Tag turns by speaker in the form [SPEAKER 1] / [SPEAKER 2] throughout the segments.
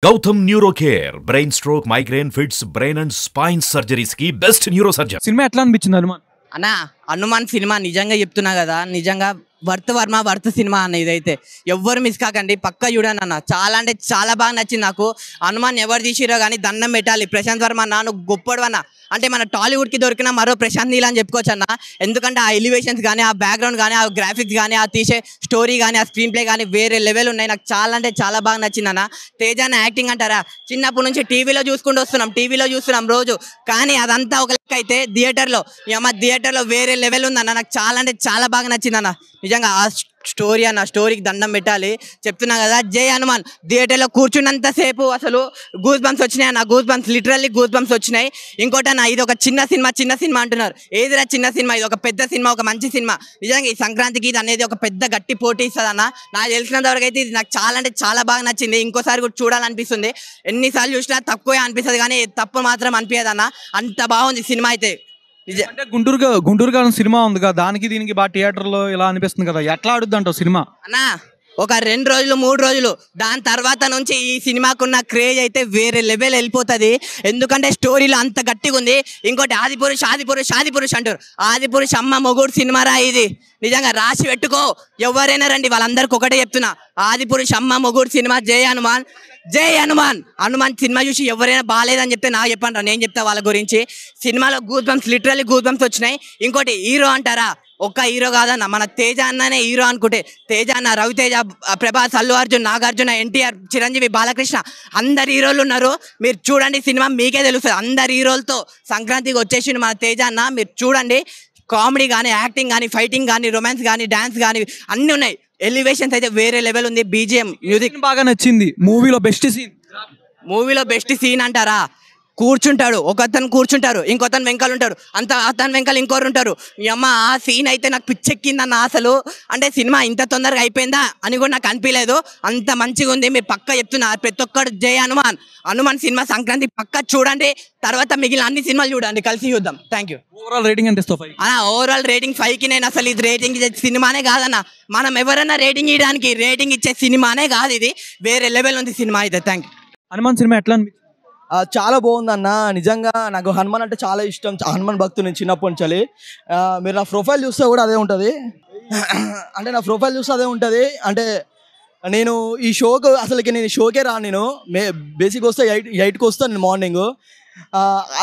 [SPEAKER 1] Gautam Neurocare, brain stroke, migraine, fits, brain and spine surgeries की best neurosurgeon.
[SPEAKER 2] Cinema ఎట్లా అనిపించింది హనుమాన్?
[SPEAKER 3] అన్నా Hanuman cinema నిజంగా చెప్తున్నా కదా, నిజంగా వర్త్ సినిమా అన్న. ఇదైతే ఎవ్వరు మిస్ కాకండి, పక్క చూడండి అన్న. చాలా అంటే చాలా బాగా నచ్చింది నాకు. హనుమాన్ ఎవరు తీసిరో కానీ దండం పెట్టాలి. ప్రశాంత్ వర్మ అన్న నువ్వు గొప్పడు అన్న. అంటే మన టాలీవుడ్కి దొరికిన మరో ప్రశాంత్ నీల్ అని చెప్పుకోవచ్చు అన్న. ఎందుకంటే ఆ ఎలివేషన్స్ కానీ, ఆ బ్యాక్గ్రౌండ్ కానీ, ఆ గ్రాఫిక్స్ కానీ, ఆ తీసే స్టోరీ కానీ, ఆ స్క్రీన్ ప్లే కానీ వేరే లెవెల్ ఉన్నాయి. నాకు చాలా అంటే చాలా బాగా నచ్చింది అన్న. తేజ అన్న యాక్టింగ్ అంటారా, చిన్నప్పటి నుంచి టీవీలో చూస్తున్నాం రోజు. కానీ అదంతా ఒక లెక్క అయితే థియేటర్లో వేరే లెవెల్ ఉందన్న. నాకు చాలా అంటే చాలా బాగా నచ్చింది అన్న. నిజంగా ఆ స్టోరీ అన్న, స్టోరీకి దండం పెట్టాలి. చెప్తున్నా కదా, జై హనుమాన్. థియేటర్లో కూర్చున్నంతసేపు అసలు గూస్ బంప్స్ వచ్చినాయి అన్న. లిటరల్లీ గూస్ బంప్స్ వచ్చినాయి. ఇంకోటి అన్న, ఇది ఒక చిన్న సినిమా అంటున్నారు. ఏదిరా చిన్న సినిమా? ఇది ఒక పెద్ద సినిమా, ఒక మంచి సినిమా. నిజంగా ఈ సంక్రాంతికి ఇది అనేది ఒక పెద్ద గట్టి పోటీ ఇస్తుంది అన్న. నాకు తెలిసినంత వరకు అయితే ఇది నాకు చాలా అంటే చాలా బాగా నచ్చింది. ఇంకోసారి కూడా చూడాలనిపిస్తుంది. ఎన్నిసార్లు చూసినా తక్కువే అనిపిస్తుంది, కానీ తప్పు మాత్రం అనిపించదు అన్న. అంత బాగుంది సినిమా అయితే.
[SPEAKER 2] అంటే గుంటూరు గారు సినిమా ఉంది కదా, దానికి దీనికి బాగా థియేటర్లో ఇలా అనిపిస్తుంది కదా, ఎట్లా ఆడుద్ది అంటావు సినిమా?
[SPEAKER 3] అన్నా ఒక 2 రోజులు 3 రోజులు దాని తర్వాత నుంచి ఈ సినిమాకున్న క్రేజ్ అయితే వేరే లెవెల్ వెళ్ళిపోతుంది. ఎందుకంటే స్టోరీలో అంత గట్టిగా ఉంది. ఇంకోటి ఆదిపురుష్ అంటారు. ఆదిపురుష్ అమ్మ మొగుడు సినిమారా ఇది. నిజంగా రాసి పెట్టుకో, ఎవరైనా రండి, వాళ్ళందరికీ ఒకటే చెప్తున్నా. ఆదిపురుష్ అమ్మ మొగుడు సినిమా. జై హనుమాన్. హనుమాన్ సినిమా చూసి ఎవరైనా బాగాలేదని చెప్తే నాకు చెప్పండి, నేను చెప్తా వాళ్ళ గురించి. సినిమాలో లిటరల్లీ గూస్ బంప్స్ వచ్చినాయి. ఇంకోటి హీరో అంటారా, ఒక్క హీరో కాదన్న, మన తేజ అన్ననే హీరో అనుకుంటే. తేజ అన్న, రవితేజ, ప్రభాస్, అల్లు అర్జున్, నాగార్జున, ఎన్టీఆర్, చిరంజీవి, బాలకృష్ణ, అందరు హీరోలు ఉన్నారు. మీరు చూడండి, సినిమా మీకే తెలుస్తుంది. అందరు హీరోలతో సంక్రాంతికి వచ్చేసి మన తేజ అన్న. మీరు చూడండి, కామెడీ కానీ, యాక్టింగ్ కానీ, ఫైటింగ్ కానీ, రొమాన్స్ కానీ, డాన్స్ కానీ అన్నీ ఉన్నాయి. ఎలివేషన్స్ అయితే వేరే లెవెల్ ఉంది. బీజిఎం, మ్యూజిక్
[SPEAKER 2] బాగా నచ్చింది. మూవీలో బెస్ట్ సీన్ అంటారా, ఒకతను కూర్చుంటారు, ఇంకొతను వెంకలు ఉంటారు, అతను వెంకలు ఇంకోరు ఉంటారు. మీ అమ్మ ఆ సీన్ అయితే నాకు పిచ్చెక్కిందన్న అసలు. అంటే సినిమా ఇంత తొందరగా అయిపోయిందా అని కూడా నాకు అనిపించలేదు. అంత మంచిగా ఉంది. మీరు పక్క చెప్తున్నా, ప్రతి ఒక్కరు జై హనుమాన్ సినిమా సంక్రాంతి పక్క చూడండి. తర్వాత మిగిలిన అన్ని సినిమాలు చూడండి, కలిసి చూద్దాం. Thank you. ఓవరాల్ రేటింగ్ ఎంత ఇస్తావు?
[SPEAKER 3] ఓవరాల్ రేటింగ్ 5కి. నేను అసలు ఇది రేటింగ్ ఇచ్చే సినిమానే కాదన్న. మనం ఎవరైనా రేటింగ్ ఇవ్వడానికి రేటింగ్ ఇచ్చే సినిమానే కాదు ఇది. వేరే లెవెల్ ఉంది సినిమా అయితే. Thank you.
[SPEAKER 2] హనుమాన్ సినిమా ఎట్లా అనిపించింది?
[SPEAKER 4] చాలా బాగుందన్న. నిజంగా నాకు హనుమాన్ అంటే చాలా ఇష్టం. హనుమాన్ భక్తులు నేను చిన్నప్పటి నుంచి. మీరు నా ప్రొఫైల్ చూస్తే కూడా అదే ఉంటుంది. అంటే నేను ఈ షోకు అసలుకి నేను షోకే రాను. నేను బేసిక్ వస్తే 8కి వస్తాను నేను మార్నింగ్.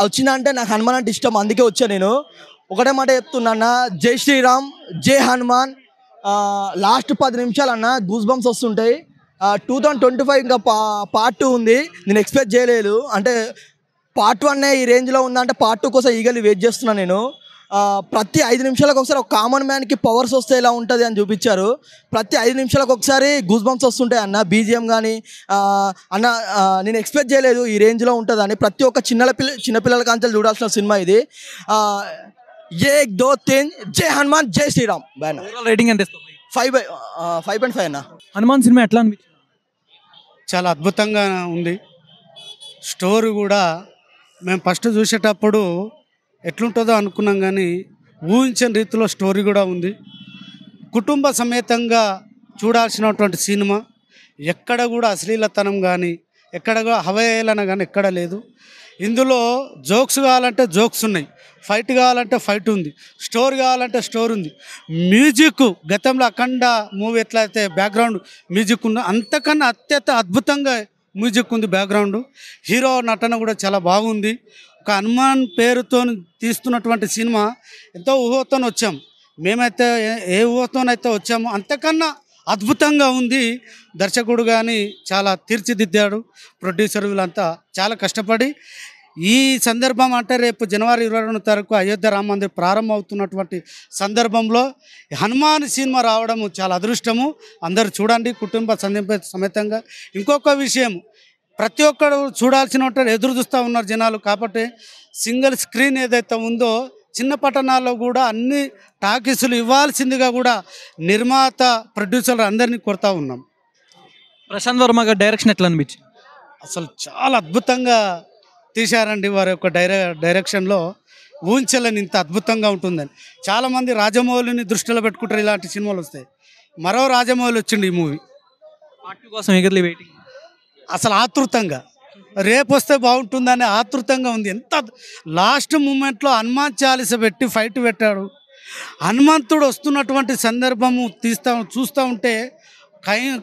[SPEAKER 4] వచ్చిన అంటే నాకు హనుమాన్ అంటే ఇష్టం, అందుకే వచ్చా నేను. ఒకటే మాట చెప్తున్నా, జై శ్రీరామ్, జై హనుమాన్. లాస్ట్ 10 నిమిషాలు అన్న గూస్ బంప్స్ వస్తుంటాయి. 2025 ఇంకా పార్ట్ 2 ఉంది. నేను ఎక్స్పెక్ట్ చేయలేదు. అంటే పార్ట్ 1 ఈ రేంజ్లో ఉందంటే పార్ట్ 2 కోసం ఈగలి వెయిట్ చేస్తున్నాను నేను. ప్రతి 5 నిమిషాలకు ఒకసారి ఒక కామన్ మ్యాన్కి పవర్స్ వస్తే ఎలా ఉంటుంది అని చూపించారు. ప్రతి 5 నిమిషాలకు ఒకసారి గూస్ బంప్స్ వస్తుంటాయి అన్న. బీజిఎం కానీ అన్న నేను ఎక్స్పెక్ట్ చేయలేదు ఈ రేంజ్లో ఉంటుందని. ప్రతి ఒక్క చిన్నపిల్లల కాంచెలు చూడాల్సిన సినిమా ఇది. 1 2 3 జై హనుమాన్, జై శ్రీరామ్.
[SPEAKER 2] రేటింగ్ ఎంత ఇస్తావు?
[SPEAKER 4] 5.5 అన్న.
[SPEAKER 2] హనుమాన్ సినిమా ఎట్లా అనిపించింది?
[SPEAKER 5] చాలా అద్భుతంగా ఉంది. స్టోరీ కూడా మేము ఫస్ట్ చూసేటప్పుడు ఎట్లుంటుందో అనుకున్నాం, కానీ ఊహించని రీతిలో స్టోరీ కూడా ఉంది. కుటుంబ సమేతంగా చూడాల్సినటువంటి సినిమా. ఎక్కడ కూడా అశ్లీలతనం కానీ, ఎక్కడ కూడా అవహేళన కానీ ఎక్కడ లేదు. ఇందులో జోక్స్ కావాలంటే జోక్స్ ఉన్నాయి, ఫైట్ కావాలంటే ఫైట్ ఉంది, స్టోరీ కావాలంటే స్టోరీ ఉంది. మ్యూజిక్ గతంలో అఖండ మూవీ ఎట్లయితే బ్యాక్గ్రౌండ్ మ్యూజిక్ ఉందో అంతకన్నా అత్యంత అద్భుతంగా మ్యూజిక్ ఉంది. బ్యాక్గ్రౌండ్ హీరో నటన కూడా చాలా బాగుంది. ఒక హనుమాన్ పేరుతో తీస్తున్నటువంటి సినిమా ఎంతో ఊహతో వచ్చాము. మేమైతే ఏ ఊహతోనైతే వచ్చామో అంతకన్నా అద్భుతంగా ఉంది. దర్శకుడు కానీ చాలా తీర్చిదిద్దాడు. ప్రొడ్యూసర్ వీళ్ళంతా చాలా కష్టపడి. ఈ సందర్భం అంటే రేపు జనవరి 22వ తారీఖు అయోధ్య రామ మందిర్ ప్రారంభం అవుతున్నటువంటి సందర్భంలో హనుమాన్ సినిమా రావడం చాలా అదృష్టము. అందరూ చూడండి కుటుంబ సమేతంగా. ఇంకొక విషయం, ప్రతి ఒక్కరు చూడాల్సిన ఎదురు చూస్తూ ఉన్నారు జనాలు. కాబట్టి సింగిల్ స్క్రీన్ ఏదైతే ఉందో చిన్న పట్టణాల్లో కూడా అన్ని టాకీసులు ఇవ్వాల్సిందిగా కూడా నిర్మాత ప్రొడ్యూసర్లు అందరినీ కోరుతూ ఉన్నాం.
[SPEAKER 2] ప్రశాంత్ వర్మ గారి డైరెక్షన్ ఎట్లా అనిపించింది?
[SPEAKER 5] అసలు చాలా అద్భుతంగా తీశారండి. వారి యొక్క డైరెక్షన్లో ఊహించలేని ఇంత అద్భుతంగా ఉంటుందని. చాలామంది రాజమౌళిని దృష్టిలో పెట్టుకుంటారు ఇలాంటి సినిమాలు వస్తాయి. మరో రాజమౌళి వచ్చిండు ఈ మూవీ.
[SPEAKER 2] పార్ట్ 2 కోసం ఎగర్లీ వెయిటింగ్.
[SPEAKER 5] అసలు ఆతృతంగా రేపు వస్తే బాగుంటుందని ఆతృతంగా ఉంది. ఎంత లాస్ట్ మూమెంట్లో హనుమాన్ చాలీస పెట్టి ఫైట్ పెట్టాడు. హనుమంతుడు వస్తున్నటువంటి సందర్భము చూస్తూ ఉంటే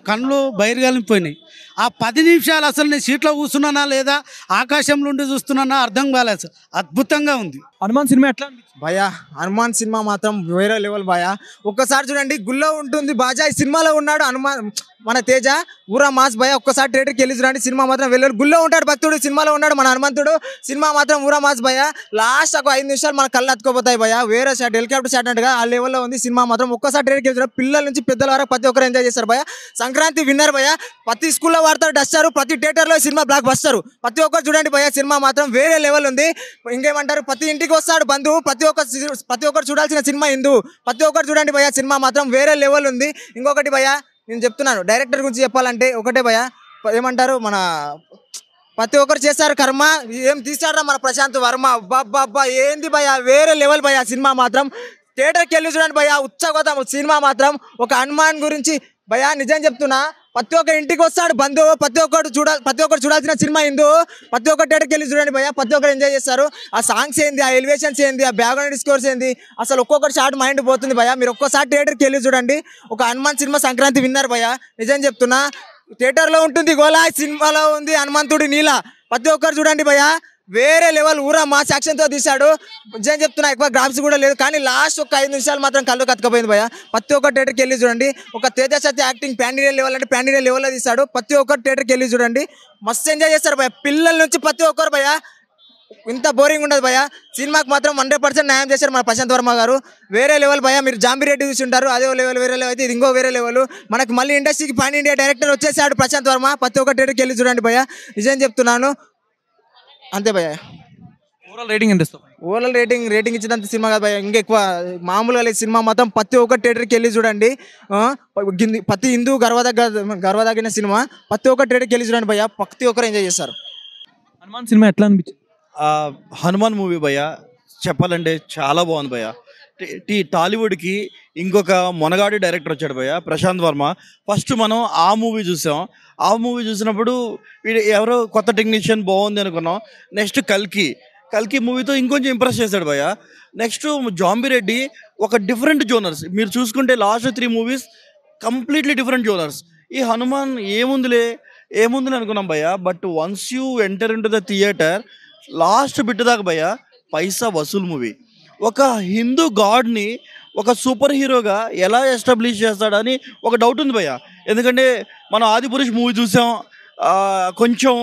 [SPEAKER 5] కళ్ళు బయలుగాలిపోయినాయి. ఆ 10 నిమిషాలు అసలు నేను సీట్లో కూర్చున్నానా లేదా ఆకాశంలో ఉండి చూస్తున్నానా అర్థం కాలేదు. అద్భుతంగా ఉంది.
[SPEAKER 6] హనుమాన్ సినిమా ఎట్లా అనిపించింది?
[SPEAKER 7] భయ్యా హనుమాన్ సినిమా మాత్రం వేరే లెవెల్ భయ్యా. ఒక్కసారి చూడండి, గుల్లో ఉంటుంది బాజా ఈ సినిమాలో ఉన్నాడు హనుమాన్ మన తేజ ఊరా మాస్ భయ్యా. ఒక్కసారి థియేటర్కి వెళ్ళి చూడండి, సినిమా మాత్రం వెళ్ళారు. గుల్లో ఉంటాడు భక్తుడు, సినిమాలో ఉన్నాడు మన హనుమంతుడు. సినిమా మాత్రం ఊరా మాస్ భయ్యా. లాస్ట్ ఒక 5 నిమిషాలు మన కళ్ళు అతుకోపోతాయి భయ్యా. వేరే షాట్ హెలికాప్టర్ షాట్ అన్నట్టుగా ఆ లెవెల్లో ఉంది సినిమా మాత్రం. ఒక్కసారి థియేటర్కి వెళ్ళి చూడండి, పిల్లల నుంచి పెద్దల వరకు ప్రతి ఒక్కరు ఎంజాయ్ చేస్తారు భయ్యా. సంక్రాంతి విన్నర్ భయ్యా. ప్రతి స్కూల్లో వాడతారు డస్టారు, ప్రతి థియేటర్లో సినిమా బ్లాక్ బస్టారు. ప్రతి ఒక్కరు చూడండి భయ్యా, సినిమా మాత్రం వేరే లెవెల్ ఉంది. ఇంకేమంటారు, ప్రతి ఇంటికి వస్తాడు బంధువు, ప్రతి ఒక్కరు చూడాల్సిన సినిమా హిందూ. ప్రతి ఒక్కరు చూడండి భయ్యా, సినిమా మాత్రం వేరే లెవెల్ ఉంది. ఇంకొకటి భయ్యా నేను చెప్తున్నాను, డైరెక్టర్ గురించి చెప్పాలంటే ఒకటే భయ్యా, ఏమంటారు మన ప్రతి ఒక్కరు చేస్తారు కర్మ. ఏం తీస్తారా మన ప్రశాంత్ వర్మ, అబ్బా ఏంది భయ్యా, వేరే లెవెల్ భయ్యా. సినిమా మాత్రం థియేటర్కి వెళ్ళి చూడండి భయ్యా, ఉత్సాహం. సినిమా మాత్రం ఒక హనుమాన్ గురించి భయ్యా, నిజం చెప్తున్నా, ప్రతి ఒక్క ఇంటికి వస్తాడు బంధువు, ప్రతి ఒక్కరు చూడాల్సిన సినిమా హిందూ. ప్రతి ఒక్క థియేటర్కి వెళ్ళి చూడండి భయ్యా, ప్రతి ఒక్కరు ఎంజాయ్ చేస్తారు. ఆ సాంగ్స్ ఏంది, ఆ ఎలివేషన్స్ ఏంది, ఆ బ్యాక్గ్రౌండ్ స్కోర్స్ ఏంది, అసలు ఒక్కొక్కటి షార్ట్ మైండ్ పోతుంది భయ్యా. మీరు ఒక్కసారి థియేటర్కి వెళ్ళి చూడండి. ఒక హనుమాన్ సినిమా సంక్రాంతి విన్నర్ భయ్యా, నిజం చెప్తున్నా. థియేటర్లో ఉంటుంది గోలా, సినిమాలో ఉంది హనుమంతుడి నీల. ప్రతి ఒక్కరు చూడండి భయ్యా, వేరే లెవెల్ ఊరా మా సెక్షన్తో తీశాడు. నిజం చెప్తున్నా, ఎక్కువ గ్రాఫిక్స్ కూడా లేదు, కానీ లాస్ట్ ఒక 5 నిమిషాలు మాత్రం కళ్ళు కత్తుకపోయింది భయ్యా. ప్రతి ఒక్క థియేటర్కి వెళ్ళి చూడండి. ఒక తేజ సత్య యాక్టింగ్ పాన్ ఇండియా లెవెల్ అంటే పాన్ ఇండియా లెవెల్లో తీశాడు. ప్రతి ఒక్కరు థియేటర్కి వెళ్ళి చూడండి, మస్తు ఎంజాయ్ చేస్తారు భయ్యా. పిల్లల నుంచి ప్రతి ఒక్కరు భయ్యా, ఇంత బోరింగ్ ఉండదు భయ్యా. సినిమాకి మాత్రం 100% న్యాయం చేశారు మన ప్రశాంత్ వర్మ గారు. వేరే లెవెల్ భయ్యా. మీరు జాంబిరెడ్డి చూసి ఉంటారు, అదే లెవెల్, వేరే లెవెల్ అయితే ఇది ఇంకో వేరే లెవెల్. మనకి మళ్ళీ ఇండస్ట్రీకి పాన్ ఇండియా డైరెక్టర్ వచ్చేసాడు ప్రశాంత్ వర్మ. ప్రతి ఒక్క థియేటర్కి వెళ్ళి చూడండి భయ్యా, నిజం చెప్తున్నాను. అంతే భయ్యా.
[SPEAKER 6] ఓవరాల్ రేటింగ్ ఎంత ఇస్తావు?
[SPEAKER 7] ఓవరాల్ రేటింగ్ ఇచ్చినంత సినిమా కాదు భయ్యా, ఇంకెక్కువ మామూలుగా లేదు సినిమా మాత్రం. ప్రతి ఒక్క థియేటర్కి వెళ్ళి చూడండి. ప్రతి హిందూ గర్వదగిన సినిమా. ప్రతి ఒక్క థియేటర్కి వెళ్ళి చూడండి భయ్యా, ప్రతి ఒక్కరు ఎంజాయ్ చేస్తారు.
[SPEAKER 6] హనుమాన్ సినిమా ఎట్లా అనిపించింది?
[SPEAKER 8] హనుమాన్ మూవీ భయ్యా చెప్పాలంటే చాలా బాగుంది భయ్యా. టాలీవుడ్కి ఇంకొక మొనగాడి డైరెక్టర్ వచ్చాడు భయ్యా, ప్రశాంత్ వర్మ. ఫస్ట్ మనం ఆ మూవీ చూసాం. ఆ మూవీ చూసినప్పుడు వీడు ఎవరో కొత్త టెక్నీషియన్ బాగుంది అనుకున్నాం. నెక్స్ట్ కల్కి మూవీతో ఇంకొంచెం ఇంప్రెస్ చేశాడు భయ్యా. నెక్స్ట్ జాంబిరెడ్డి ఒక డిఫరెంట్ జోనర్స్. మీరు చూసుకుంటే last 3 movies completely different genres. ఈ హనుమాన్ ఏముందిలే అనుకున్నాం భయ్యా. But once you enter in to the theatre, last bit దాకా భయ్యా పైసా వసూల్ మూవీ. ఒక హిందూ గాడ్ని ఒక సూపర్ హీరోగా ఎలా ఎస్టాబ్లిష్ చేస్తాడని ఒక డౌట్ ఉంది భయ్యా. ఎందుకంటే మనం ఆదిపురుష్ మూవీ చూసాం, కొంచెం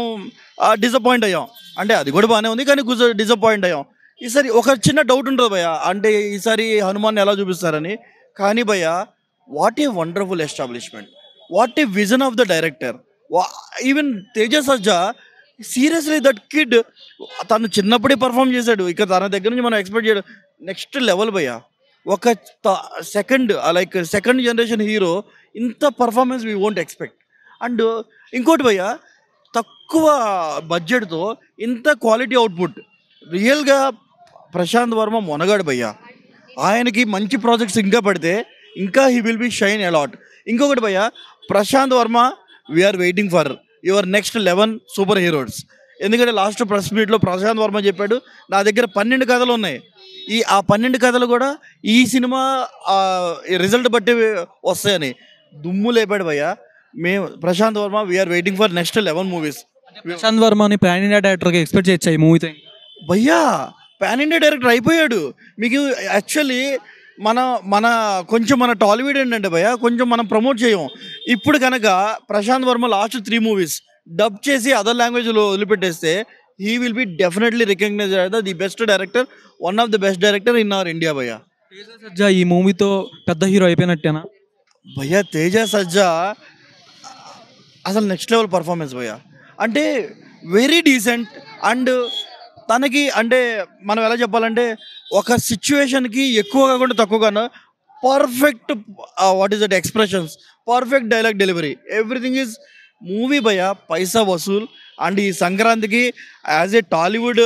[SPEAKER 8] డిసప్పాయింట్ అయ్యాం. అంటే అది కూడా బాగానే ఉంది, కానీ కొంచెం డిసప్పాయింట్ అయ్యాం. ఈసారి ఒక చిన్న డౌట్ ఉంటుంది భయ్యా, అంటే ఈసారి హనుమాన్ ఎలా చూపిస్తారని. కానీ భయ్యా, what a wonderful establishment, what a vision of the director. Even Teja Sajja, seriously that kid తను చిన్నప్పుడే పర్ఫామ్ చేశాడు. ఇక తన దగ్గర నుంచి మనం ఎక్స్పెక్ట్ చేయడం నెక్స్ట్ లెవెల్ భయ్యా. ఒక సెకండ్ జనరేషన్ హీరో ఇంత performance we won't expect. And ఇంకోటి భయ్యా, తక్కువ బడ్జెట్తో ఇంత క్వాలిటీ అవుట్పుట్. రియల్గా ప్రశాంత్ వర్మ మొనగాడు భయ్యా. ఆయనకి మంచి ప్రాజెక్ట్స్ ఇంకా పడితే ఇంకా he will be shine a lot. ఇంకొకటి భయ్యా, Prashanth Varma, we are waiting for your next 11 super heroes. ఎందుకంటే లాస్ట్ ప్రెస్ మీట్లో ప్రశాంత్ వర్మ చెప్పాడు, నా దగ్గర 12 కథలు ఉన్నాయి. ఆ 12 కథలు కూడా ఈ సినిమా రిజల్ట్ బట్టి వస్తాయని దుమ్ము లేపాడు భయ్యా. మేము Prashanth Varma, we are waiting for next 11 movies.
[SPEAKER 6] Prashanth వర్మని పాన్ ఇండియా డైరెక్టర్గా ఎక్స్పెక్ట్ చేయొచ్చా ఈ మూవీతో?
[SPEAKER 8] భయ్యా పాన్ ఇండియా డైరెక్టర్ అయిపోయాడు. మీకు యాక్చువల్లీ మన టాలీవుడ్ ఏంటంటే భయ్యా, కొంచెం మనం ప్రమోట్ చేయం. ఇప్పుడు కనుక Prashanth Varma last 3 movies dub చేసి అదర్ లాంగ్వేజ్లో వదిలిపెట్టేస్తే he will be definitely recognise the best director, one of the best director in our India భయ్యా.
[SPEAKER 6] తేజ సజ్జా ఈ మూవీతో పెద్ద హీరో అయిపోయినట్టేనా
[SPEAKER 8] భయ్యా? తేజ సజ్జా అసలు నెక్స్ట్ లెవెల్ పర్ఫార్మెన్స్ భయ్యా. అంటే వెరీ డీసెంట్. అండ్ తనకి అంటే మనం ఎలా చెప్పాలంటే ఒక సిచ్యువేషన్కి ఎక్కువ కాకుండా తక్కువగాను perfect what is that expressions, perfect dialogue delivery, everything is movie భయ్యా పైసా వసూల్. అండ్ ఈ సంక్రాంతికి యాజ్ ఏ టాలీవుడ్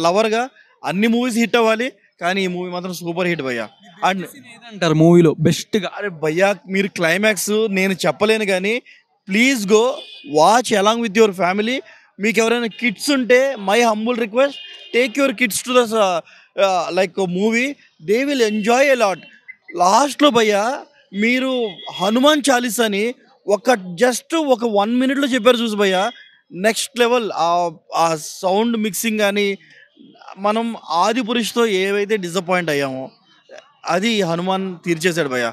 [SPEAKER 8] లవర్గా అన్ని మూవీస్ హిట్ అవ్వాలి, కానీ ఈ మూవీ మాత్రం సూపర్ హిట్ భయ్యా. అండ్
[SPEAKER 6] అంటారు మూవీలో బెస్ట్గా?
[SPEAKER 8] అరే భయ్యా, మీరు క్లైమాక్స్ నేను చెప్పలేను, కానీ please go watch along with your family. మీకు ఎవరైనా కిడ్స్ ఉంటే my humble request, take your kids to the like movie, they will enjoy a lot. లాస్ట్లో భయ్యా మీరు హనుమాన్ చాలీస్ అని జస్ట్ ఒక 1 minute చెప్పారు చూసి భయ్యా, నెక్స్ట్ లెవెల్. ఆ సౌండ్ మిక్సింగ్ కానీ మనం ఆది పురుషుతో ఏవైతే డిసప్పాయింట్ అయ్యామో అది హనుమాన్ తీర్చేశాడు భయ్యా.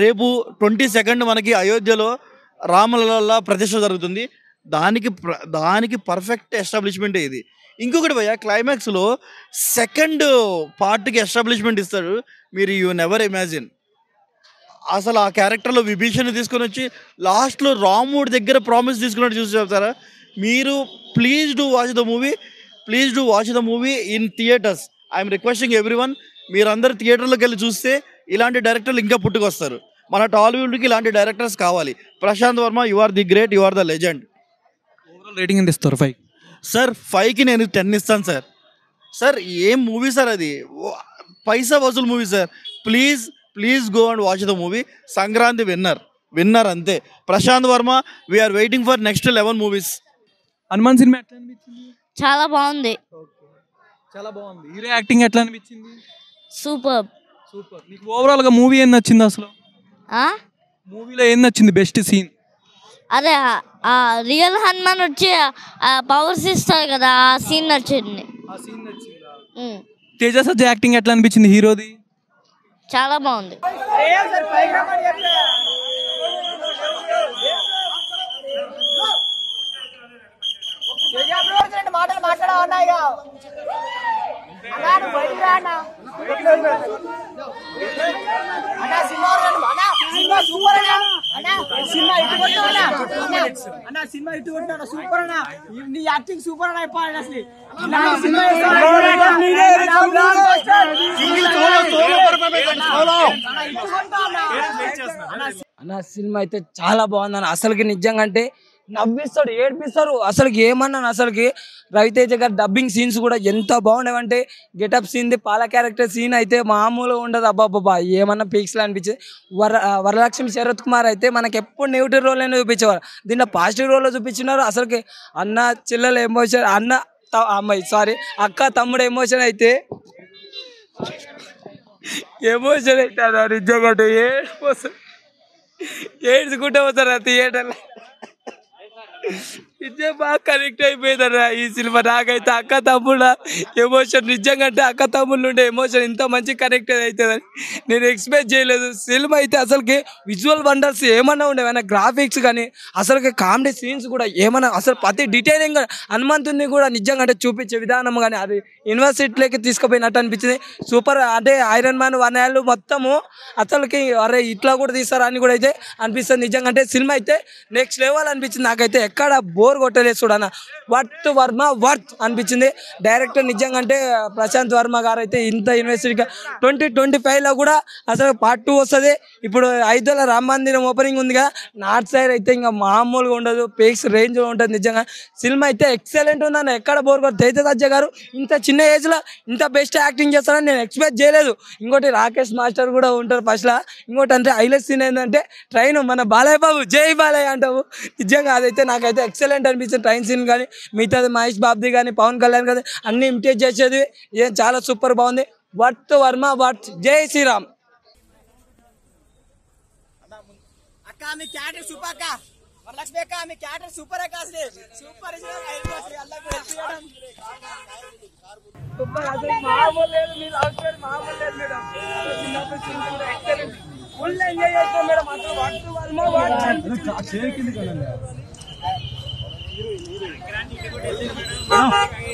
[SPEAKER 8] రేపు 22nd మనకి అయోధ్యలో రామలల్ల ప్రతిష్ఠ జరుగుతుంది. దానికి పర్ఫెక్ట్ ఎస్టాబ్లిష్మెంట్ ఇది. ఇంకొకటి భయ్యా, క్లైమాక్స్లో సెకండ్ పార్ట్కి ఎస్టాబ్లిష్మెంట్ ఇస్తాడు. మీరు యూ నెవర్ ఇమాజిన్. అసలు ఆ క్యారెక్టర్లో విభీషణ్ తీసుకొని వచ్చి లాస్ట్లో రాముడి దగ్గర ప్రామిస్ తీసుకున్నట్టు చూసి చెప్తారా మీరు. Please do watch the movie in theatres. I'm requesting everyone, మీరందరూ థియేటర్లోకి వెళ్ళి చూస్తే ఇలాంటి డైరెక్టర్లు ఇంకా పుట్టుకొస్తారు. మన టాలీవుడ్కి ఇలాంటి డైరెక్టర్స్ కావాలి. Prashanth Varma, you are the great, you are the legend.
[SPEAKER 6] Overall rating ఎంత ఇస్తారు 5?
[SPEAKER 8] సార్ 5కి నేను 10 ఇస్తాను సార్. సార్ ఏం మూవీ సార్ అది, పైసా వసూలు movie sir. Please go and watch the movie. Sankranti winner అంతే. Prashanth Varma, we are waiting for next 11 movies.
[SPEAKER 6] Hanuman సినిమా ఎట్లా అనిపించింది?
[SPEAKER 9] చాలా బాగుంది.
[SPEAKER 6] చాలా బాగుంది. హీరో యాక్టింగ్ ఎట్లా అనిపించింది?
[SPEAKER 9] సూపర్.
[SPEAKER 6] నీకు ఓవరాల్గా మూవీ ఏం నచ్చింది? అసలు మూవీలో ఏం నచ్చింది? Best scene?
[SPEAKER 9] అదే ఆ రియల్ హనుమాన్ వచ్చి పవర్స్ ఇస్తారు కదా, ఆ సీన్ నచ్చింది.
[SPEAKER 6] తేజ సజ్జా యాక్టింగ్ ఎట్లా అనిపించింది హీరోది?
[SPEAKER 9] చాలా బాగుంది.
[SPEAKER 3] అన్న సినిమా అయితే చాలా బాగుందన్న. అసలుకి నిజంగా అంటే నవ్విస్తాడు, ఏడ్పిస్తారు. అసలుకి ఏమన్నా అసలుకి రవితేజ గారి డబ్బింగ్ సీన్స్ కూడా ఎంత బాగుండేవంటే, గెటప్ సీన్, పాల క్యారెక్టర్ సీన్ అయితే మామూలుగా ఉండదు. అబ్బాబ్బా ఏమన్నా పీక్స్లో అనిపించేది. వరలక్ష్మి శరత్ కుమార్ అయితే మనకి ఎప్పుడు నెగిటివ్ రోల్ అయినా చూపించేవారు, దీంట్లో పాజిటివ్ రోల్లో చూపించినారు. అసలుకి అన్న చెల్లెల ఎమోషన్, అక్క తమ్ముడు ఎమోషన్ అయితే అన్న నిజంగా ఏడ్చుకుంటే పోతారా థియేటర్లో. నిజం బాగా కనెక్ట్ అయిపోయిందన్న ఈ సినిమా. నాకైతే అక్క తమ్ముళ్ళ ఎమోషన్ నిజంగా అంటే అక్క తమ్ముళ్ళు ఉండే ఎమోషన్ ఇంత మంచి కనెక్ట్ అవుతుందని నేను ఎక్స్పెక్ట్ చేయలేదు. సినిమా అయితే అసలుకి విజువల్ వండర్స్ ఏమన్నా ఉండేవన్నా, గ్రాఫిక్స్ కానీ అసలుకి కామెడీ సీన్స్ కూడా ఏమన్నా, అసలు ప్రతి డీటెయిలింగ్ హనుమంతుని కూడా నిజంగా అంటే చూపించే విధానం కానీ అది యూనివర్సిటీలోకి తీసుకుపోయినట్టు అనిపించింది. సూపర్. అంటే ఐరన్ మ్యాన్ 1 ఏళ్ళు మొత్తము అసలుకి అరే ఇట్లా కూడా తీస్తారా అని కూడా అయితే అనిపిస్తుంది. నిజంగా అంటే సినిమా అయితే నెక్స్ట్ లెవెల్ అనిపించింది. నాకైతే ఎక్కడ బోర్ కొట్టలేదు చూడన్న. వర్త్ అనిపించింది. డైరెక్టర్ నిజంగా అంటే ప్రశాంత్ వర్మ గారు అయితే ఇంత యూనివర్సిటీగా 2025లో కూడా అసలు పార్ట్ 2 వస్తుంది. ఇప్పుడు 5 రామ మందిరం ఓపెనింగ్ ఉంది కదా, నార్త్ సైడ్ అయితే ఇంకా మామూలుగా ఉండదు, పేక్స్ రేంజ్లో ఉంటుంది. నిజంగా సినిమా అయితే ఎక్సలెంట్ ఉందన్న, ఎక్కడ బోర్ కొట్టు. తేజ సజ్జా గారు ఇంత చిన్న ఏజ్లో ఇంత బెస్ట్ యాక్టింగ్ చేస్తారని నేను ఎక్స్పెక్ట్ చేయలేదు. ఇంకోటి రాకేష్ మాస్టర్ కూడా ఉంటారు ఫస్ట్లో. ఇంకోటి అంటే హైలైట్ సీన్ ఏంటంటే ట్రైన్, మన బాలయ్య బాబు జై బాలయ్య అంటావు. నిజంగా అదైతే నాకైతే ఎక్సలెంట్ అనిపించింది. ట్రైన్ సీన్ కానీ మిగతాది మహేష్ బాబుది కానీ పవన్ కళ్యాణ్ కానీ అన్ని ఇమిటేట్ చేసేది ఏం చాలా సూపర్ బాగుంది. Worth Varma worth. జై శ్రీరామ్.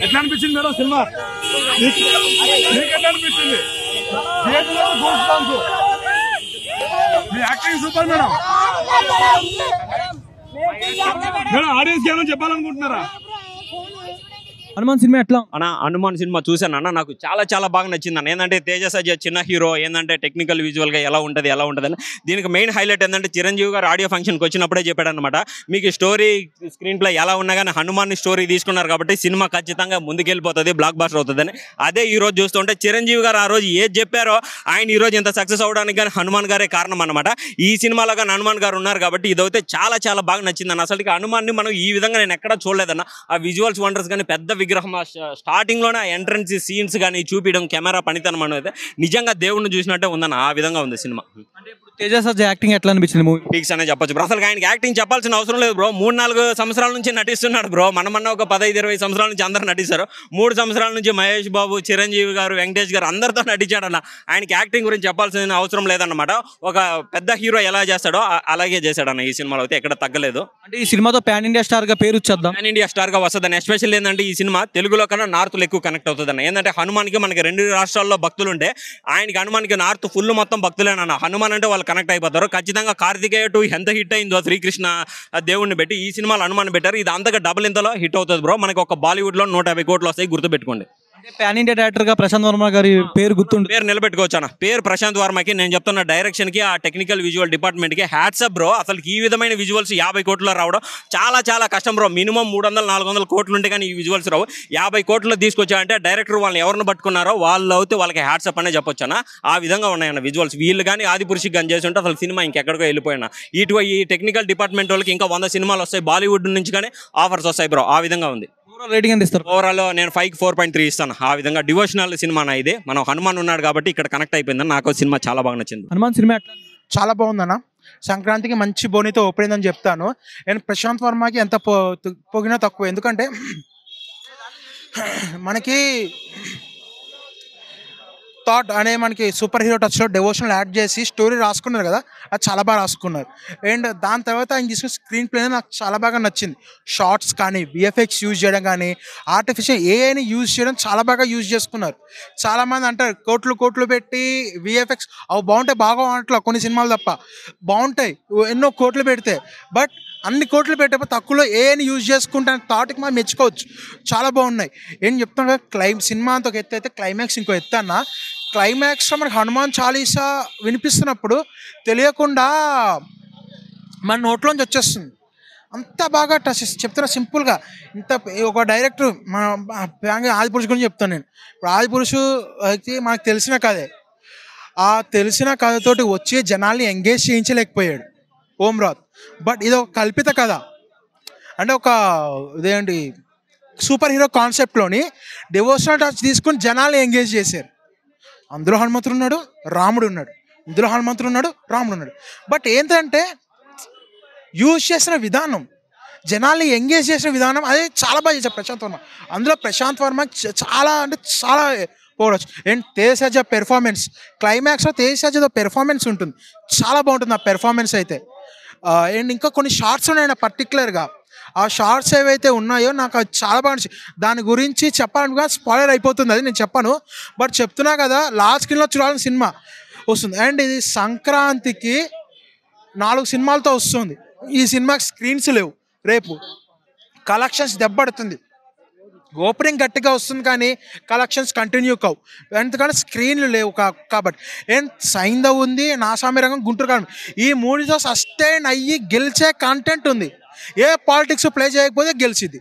[SPEAKER 10] ఎట్లా అనిపించింది మేడం సినిమా? ఎట్లా అనిపించింది? మీ acting super madam. Madam audience ఏమైనా చెప్పాలనుకుంటున్నారా?
[SPEAKER 6] హనుమాన్ సినిమా ఎట్లా?
[SPEAKER 11] అన్న హనుమాన్ సినిమా చూశాను అన్న, నాకు చాలా చాలా బాగా నచ్చింది అన్న. ఏంటంటే తేజ సజ్జ చిన్న హీరో, ఏంటంటే టెక్నికల్ విజువల్గా ఎలా ఉంటుంది అని. దీనికి మెయిన్ హైలైట్ ఏంటంటే చిరంజీవి గారు ఆడియో ఫంక్షన్కి వచ్చినప్పుడే చెప్పాడు అనమాట, మీకు స్టోరీ స్క్రీన్ ప్లే ఎలా ఉన్నా కానీ హనుమాన్ స్టోరీ తీసుకున్నారు కాబట్టి సినిమా ఖచ్చితంగా ముందుకెళ్ళిపోతుంది, బ్లాక్ బాస్టర్ అవుతుందని. అదే ఈ రోజు చూస్తుంటే చిరంజీవి గారు ఆ రోజు ఏది చెప్పారో ఆయన ఈ రోజు ఇంత సక్సెస్ అవడానికి కానీ హనుమాన్ గారే కారణం అనమాట. ఈ సినిమాలో కానీ హనుమాన్ గారు ఉన్నారు కాబట్టి ఇదైతే చాలా చాలా బాగా నచ్చిందన్న. అసలు హనుమాన్ని మనం ఈ విధంగా నేను ఎక్కడా చూడలేదన్న. ఆ విజువల్స్ వండర్స్ కానీ, పెద్ద విగ్రహం, స్టార్టింగ్లోనే ఆ ఎంట్రన్స్ సీన్స్ కానీ చూపించడం, కెమెరా పనితనం అనేది నిజంగా దేవుడిని చూసినట్టే ఉందన్న. ఆ విధంగా ఉంది సినిమా.
[SPEAKER 6] తేజ సజ్జ యాక్టింగ్ ఎట్లా అనిపించింది మూవీ?
[SPEAKER 11] పీక్స్ అనే చెప్పొచ్చు బ్రో. అసలు ఆయనకి యాక్టింగ్ చెప్పాల్సిన అవసరం లేదు బ్రో. 3-4 సంవత్సరాల నుంచి నటిస్తున్నాడు బ్రో. మనమన్న ఒక 15-20 సంవత్సరాల నుంచి అందరూ నటిస్తారు. 3 సంవత్సరాల నుంచి మహేష్ బాబు, చిరంజీవి గారు, వెంకటేష్ గారు అందరితో నటించాడన్న. ఆయనకి యాక్టింగ్ గురించి చెప్పాల్సిన అవసరం లేదన్నమాట. ఒక పెద్ద హీరో ఎలా చేస్తాడో అలాగే చేశాడన్న. ఈ సినిమాలో అయితే ఎక్కడ తగ్గలేదు.
[SPEAKER 6] అంటే ఈ సినిమాతో పాన్ ఇండియా స్టార్ గా పేరు వచ్చేద్దాం,
[SPEAKER 11] పాన్ ఇండియా స్టార్ గా వస్తుందని. ఎస్పెషల్ ఏంటంటే ఈ సినిమా తెలుగులో కన్నా నార్త్లో ఎక్కువ కనెక్ట్ అవుతుందన్న. ఏంటంటే హనుమాన్కి మనకి 2 రాష్ట్రాల్లో భక్తులు ఉంటే ఆయనకి హనుమాన్కి నార్త్ ఫుల్ మొత్తం భక్తులేనన్న. హనుమాన్ అంటే వాళ్ళు కనెక్ట్ అయిపోతారు. ఖచ్చితంగా కార్తికేయ 2 ఎంత హిట్ అయిందో శ్రీకృష్ణ దేవుడిని పెట్టి ఈ సినిమాలో హనుమాన్ పెట్టారు. ఇది అంతగా డబుల్ ఇంతలో హిట్ అవుతుంది బ్రో. మనకి ఒక బాలీవుడ్ లో 150 కోట్లు వస్తాయి, గుర్తుపెట్టుకోండి.
[SPEAKER 6] పాన్ ఇండియా డైరెక్టర్ గా ప్రశాంత్ వర్మ గారి పేరు గుర్తుంటుంది,
[SPEAKER 11] పేరు నిలబెట్టుకోవచ్చు అన్న. పేరు ప్రశాంత్ వర్మకి నేను చెప్తున్న డైరెక్షన్ కి, ఆ టెక్నికల్ విజువల్ డిపార్ట్మెంట్ కి హ్యాట్సప్ బ్రో. అసలు ఈ విధమైన విజువల్స్ 50 కోట్లలో రావడం చాలా చాలా కష్టం బ్రో. మినిమం 300-400 కోట్లు ఉంటే కానీ ఈ విజువల్స్ రావు. 50 కోట్లు తీసుకొచ్చారంటే డైరెక్టర్ వాళ్ళని ఎవరిని పట్టుకున్నారో వాళ్ళు అయితే వాళ్ళకి హ్యాట్సప్ అనే చెప్పొచ్చు అన్న. ఆ విధంగా ఉన్నాయన్న విజువల్స్. వీళ్ళు కానీ ఆదిపురుషికి కానీ చేసి ఉంటే అసలు సినిమా ఇంకెక్కడికో వెళ్ళిపోయినా. ఈ టెక్నికల్ డిపార్ట్మెంట్ వాళ్ళకి ఇంకా 100 సినిమాలు వస్తాయి, బాలీవుడ్ నుంచి కానీ ఆఫర్స్ వస్తాయి బ్రో. ఆ విధంగా ఉంది.
[SPEAKER 6] రేటింగ్ ఎంత ఇస్తారు?
[SPEAKER 11] ఓవరాల్ నేను 5కి 4.3 ఇస్తాను. ఆ విధంగా డివోషనల్ సినిమా ఇది. మనం హనుమాన్ ఉన్నాడు కాబట్టి ఇక్కడ కనెక్ట్ అయిపోయిందని నాకు సినిమా చాలా బాగా నచ్చింది.
[SPEAKER 6] హనుమాన్ సినిమా
[SPEAKER 12] చాలా బాగుందన్న. సంక్రాంతికి మంచి బోనితో ఓపెన్ అని చెప్తాను. నేను ప్రశాంత్ వర్మకి ఎంత పొగినా తక్కువ. ఎందుకంటే మనకి థాట్ అనే మనకి సూపర్ హీరో టచ్లో డెవోషనల్ యాడ్ చేసి స్టోరీ రాసుకున్నారు కదా, అది చాలా బాగా రాసుకున్నారు. అండ్ దాని తర్వాత ఆయన తీసుకున్న స్క్రీన్ ప్లే నాకు చాలా బాగా నచ్చింది. షార్ట్స్ కానీ, విఎఫ్ఎక్స్ యూజ్ చేయడం కానీ, ఆర్టిఫిషియల్ ఏఐని యూజ్ చేయడం చాలా బాగా యూజ్ చేసుకున్నారు. చాలామంది అంటారు కోట్లు పెట్టి విఎఫ్ఎక్స్ అవి బాగుంటాయి, బాగా అట్లా కొన్ని సినిమాలు తప్ప బాగుంటాయి ఎన్నో కోట్లు పెడితే. బట్ అన్ని కోట్లు పెట్టేప్పుడు తక్కువలో ఏఐని యూజ్ చేసుకుంటాను థాట్కి మనం మెచ్చుకోవచ్చు. చాలా బాగున్నాయి. ఏం చెప్తాను కదా, సినిమా అంత ఒక ఎత్తు అయితే క్లైమాక్స్ ఇంకో ఎత్తు అన్న. క్లైమాక్స్లో మనకి హనుమాన్ చాలీసా వినిపిస్తున్నప్పుడు తెలియకుండా మన నోట్లోంచి వచ్చేస్తుంది. అంత బాగా టచ్ చెప్తున్నా సింపుల్గా. ఇంత ఒక డైరెక్టర్ మన ఆదిపురుషు గురించి చెప్తాను నేను. ఇప్పుడు ఆదిపురుషు అయితే మనకు తెలిసిన కథే. ఆ తెలిసిన కథతోటి వచ్చి జనాల్ని ఎంగేజ్ చేయించలేకపోయాడు ఓమ్రాత్. బట్ ఇది ఒక కల్పిత కథ. అంటే ఒక ఇదేంటి సూపర్ హీరో కాన్సెప్ట్లోని డివోషనల్ టచ్ తీసుకుని జనాల్ని ఎంగేజ్ చేశారు. అందులో హనుమంతుడు ఉన్నాడు, రాముడు ఉన్నాడు. ఇందులో హనుమంతుడు ఉన్నాడు, రాముడు ఉన్నాడు. బట్ ఏంటంటే యూజ్ చేసిన విధానం, జనాల్ని ఎంగేజ్ చేసిన విధానం అదే చాలా బాగా చేశారు ప్రశాంత్ వర్మ. అందులో ప్రశాంత్ వర్మ చాలా అంటే చాలా పోవచ్చు. అండ్ తేజ సజ్జ పెర్ఫార్మెన్స్, క్లైమాక్స్లో తేజ సజ్జతో పెర్ఫార్మెన్స్ ఉంటుంది, చాలా బాగుంటుంది ఆ పెర్ఫార్మెన్స్ అయితే. అండ్ ఇంకా కొన్ని షార్ట్స్ ఉన్నాయి పర్టికులర్గా. ఆ షార్ట్స్ ఏవైతే ఉన్నాయో నాకు అది చాలా బాగా నచ్చింది. దాని గురించి చెప్పాలనుకున్నా స్పాయిలర్ అయిపోతుంది, అది నేను చెప్పాను. బట్ చెప్తున్నా కదా, లాస్ట్ స్క్రీన్లో చూడాలని సినిమా వస్తుంది. అండ్ ఇది సంక్రాంతికి 4 సినిమాలతో వస్తుంది. ఈ సినిమాకి స్క్రీన్స్ లేవు. రేపు కలెక్షన్స్ దెబ్బడుతుంది. ఓపెనింగ్ గట్టిగా వస్తుంది కానీ కలెక్షన్స్ కంటిన్యూ కావు, ఎందుకంటే స్క్రీన్లు లేవు కాబట్టి. ఏం సైంధవ్ ఉంది, నాసామి రంగం, గుంటూరు కాలం, ఈ 3తో సస్టైన్ అయ్యి గెలిచే కంటెంట్ ఉంది. ఏ పాలిటిక్స్ ప్లే చేయకపోతే గెలిచింది.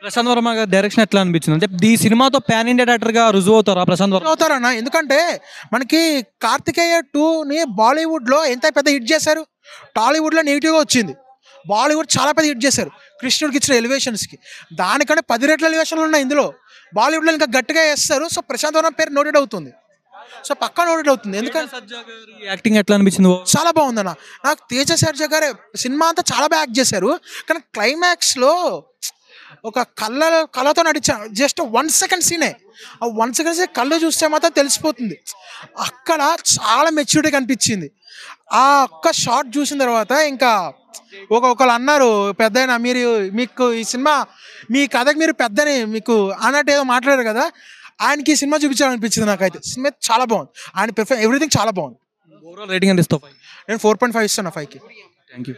[SPEAKER 6] ప్రశాంత్ వర్మ గారి డైరెక్షన్ ఎట్లా అనిపించింది? అంటే ఈ సినిమాతో పాన్ ఇండియా డైరెక్టర్ గా రుజువు అవుతారా ప్రశాంత్ వర్మ?
[SPEAKER 12] అవుతారన్న. ఎందుకంటే మనకి కార్తికేయ 2ని బాలీవుడ్లో ఎంత పెద్ద హిట్ చేశారు, టాలీవుడ్లో నెగిటివ్గా వచ్చింది. బాలీవుడ్ చాలా పెద్ద హిట్ చేశారు కృష్ణుడికి ఇచ్చిన ఎలివేషన్స్కి. దానికంటే 10 రెట్ల ఎలివేషన్లు ఉన్నాయి ఇందులో. బాలీవుడ్లో ఇంకా గట్టిగా వేస్తారు. సో ప్రశాంత్ వర్మ పేరు నోటెడ్ అవుతుంది, సో పక్కా నోటెడ్ అవుతుంది. ఎందుకంటే
[SPEAKER 6] యాక్టింగ్ ఎట్లా అనిపించింది?
[SPEAKER 12] చాలా బాగుందన్న. నాకు తేజ సర్జా గారే సినిమా అంతా చాలా బాగా యాక్ట్ చేశారు. కానీ క్లైమాక్స్లో ఒక కళ్ళతో నడిచాను. Just 1 second సీనే. ఆ 1 సెకండ్ సీన్ కళ్ళు చూస్తే మాత్రం తెలిసిపోతుంది. అక్కడ చాలా మెచ్యూరిటీ కనిపించింది. ఆ ఒక్క షాట్ చూసిన తర్వాత ఇంకా ఒకళ్ళు అన్నారు, పెద్దయినా మీకు ఈ సినిమా మీ కథకి మీరు పెద్దని మీకు అన్నట్టు ఏదో మాట్లాడారు కదా, ఆయనకి ఈ సినిమా చూపించాలనిపించింది నాకైతే. సినిమా చాలా బాగుంది, ఆయన ఎవ్రీథింగ్ చాలా బాగుంది.
[SPEAKER 6] ఓవరాల్ రేటింగ్ ఎంత ఇస్తావు?
[SPEAKER 12] నేను 4.5 ఇస్తాను 5కి.
[SPEAKER 6] Thank you.